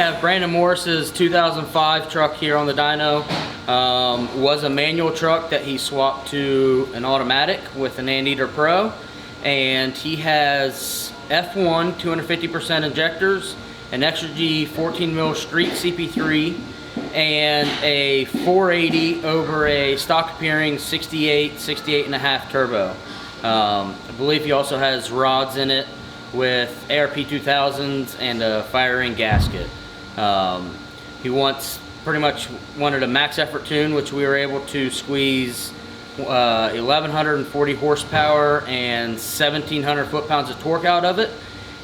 have Brandon Morris's 2005 truck here on the dyno. Was a manual truck that he swapped to an automatic with an Anteater Pro, and he has F1 250% injectors, an Extra G 14 mil street CP3, and a 480 over a stock appearing 68 and a half turbo. I believe he also has rods in it with ARP 2000s and a fire ring gasket. He pretty much wanted a max effort tune, which we were able to squeeze 1140 horsepower and 1700 foot-pounds of torque out of it.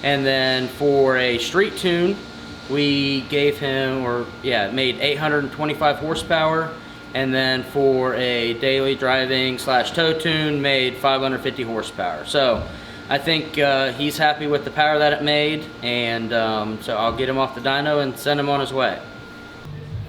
And then for a street tune, we gave him, made 825 horsepower, and then for a daily driving / tow tune, made 550 horsepower. So I think he's happy with the power that it made, and so I'll get him off the dyno and send him on his way.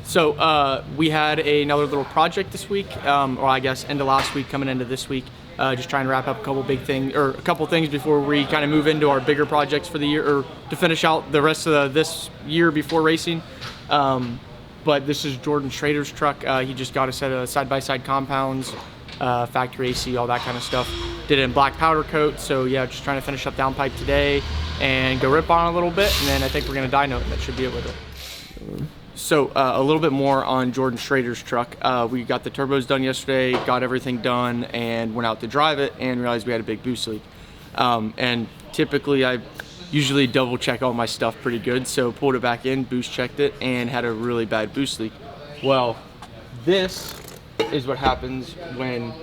So we had another little project this week, or I guess end of last week, coming into this week. Just trying to wrap up a couple things before we kind of move into our bigger projects for the year, or to finish out the rest of this year before racing. But this is Jordan Schrader's truck. He just got a set of side-by-side compounds, factory AC, all that kind of stuff. Did it in black powder coat, so yeah, just trying to finish up downpipe today and go rip on it a little bit, and then I think we're gonna dyno it, and that should be it with it. So a little bit more on Jordan Schrader's truck. We got the turbos done yesterday, got everything done, and went out to drive it and realized we had a big boost leak. And typically I usually double check all my stuff pretty good, so pulled it back in, boost checked it, and had a really bad boost leak. Well, this is what happens when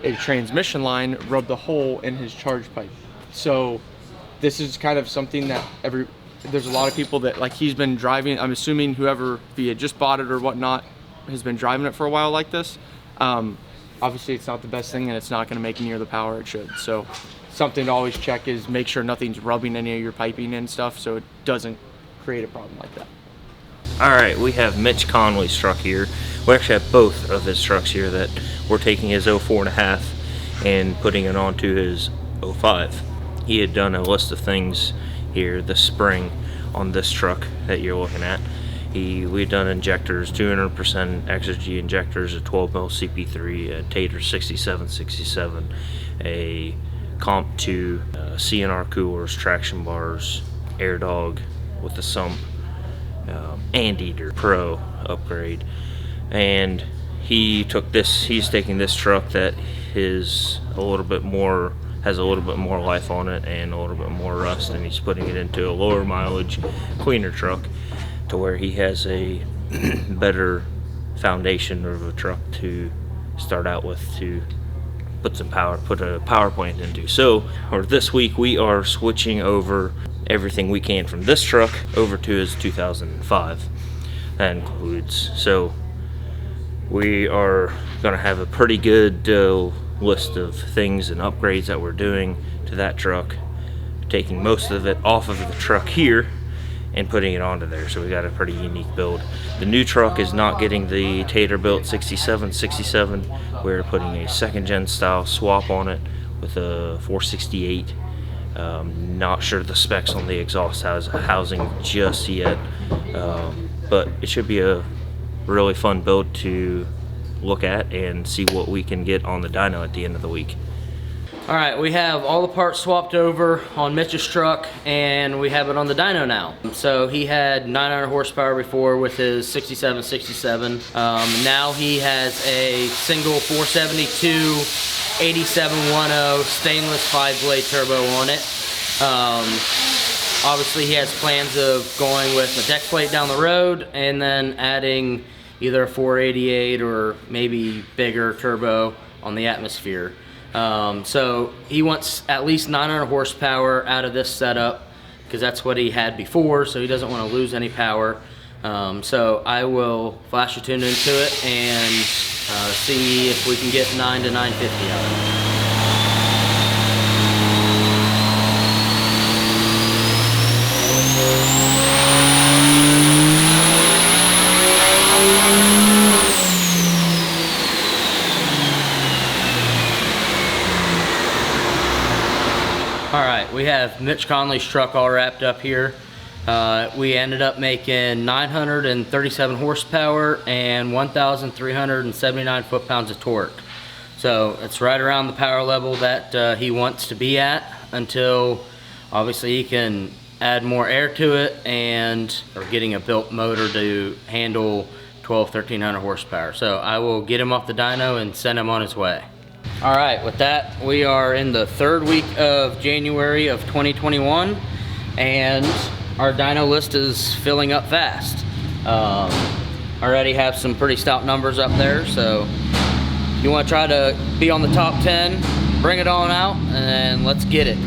a transmission line rubbed a hole in his charge pipe. So this is kind of something that there's a lot of people that, like, he's been driving, I'm assuming whoever, if he had just bought it or whatnot, has been driving it for a while like this. Obviously it's not the best thing, and it's not going to make near the power it should. So something to always check is make sure nothing's rubbing any of your piping and stuff, so it doesn't create a problem like that. Alright, we have Mitch Conley's truck here. We actually have both of his trucks here that we're taking his 04.5 and putting it onto his 05. He had done a list of things here this spring on this truck that you're looking at. We've done injectors, 200% XSG injectors, a 12 mil CP3, a Tater 6767, a Comp 2, CNR coolers, traction bars, air dog with a sump, Anteater Pro upgrade. And he's taking this truck that has a little bit more life on it and a little bit more rust, and he's putting it into a lower mileage, cleaner truck to where he has a better foundation of a truck to start out with, to put a power plant into. So this week we are switching over everything we can from this truck over to his 2005. That includes, so we are going to have a pretty good list of things and upgrades that we're doing to that truck, taking most of it off of the truck here and putting it onto there. So we got a pretty unique build. The new truck is not getting the Tater built 6767. We're putting a second gen style swap on it with a 468. Not sure the specs on the exhaust housing just yet, but it should be a really fun build to look at and see what we can get on the dyno at the end of the week. All right, we have all the parts swapped over on Mitch's truck, and we have it on the dyno now. So he had 900 horsepower before with his 6767. Now he has a single 472 8710 stainless 5-blade turbo on it. Obviously he has plans of going with a deck plate down the road and then adding either a 488 or maybe bigger turbo on the Atmosphere. So he wants at least 900 horsepower out of this setup because that's what he had before, so he doesn't want to lose any power. So I will flash a tune into it and see if we can get 9 to 950 out of it. Alright, we have Mitch Conley's truck all wrapped up here. We ended up making 937 horsepower and 1,379 foot-pounds of torque. So it's right around the power level that he wants to be at, until obviously he can add more air to it or getting a built motor to handle 1,300 horsepower. So I will get him off the dyno and send him on his way. All right, with that, we are in the 3rd week of January of 2021, and our dyno list is filling up fast. Already have some pretty stout numbers up there, so if you want to try to be on the top 10, bring it on out and let's get it.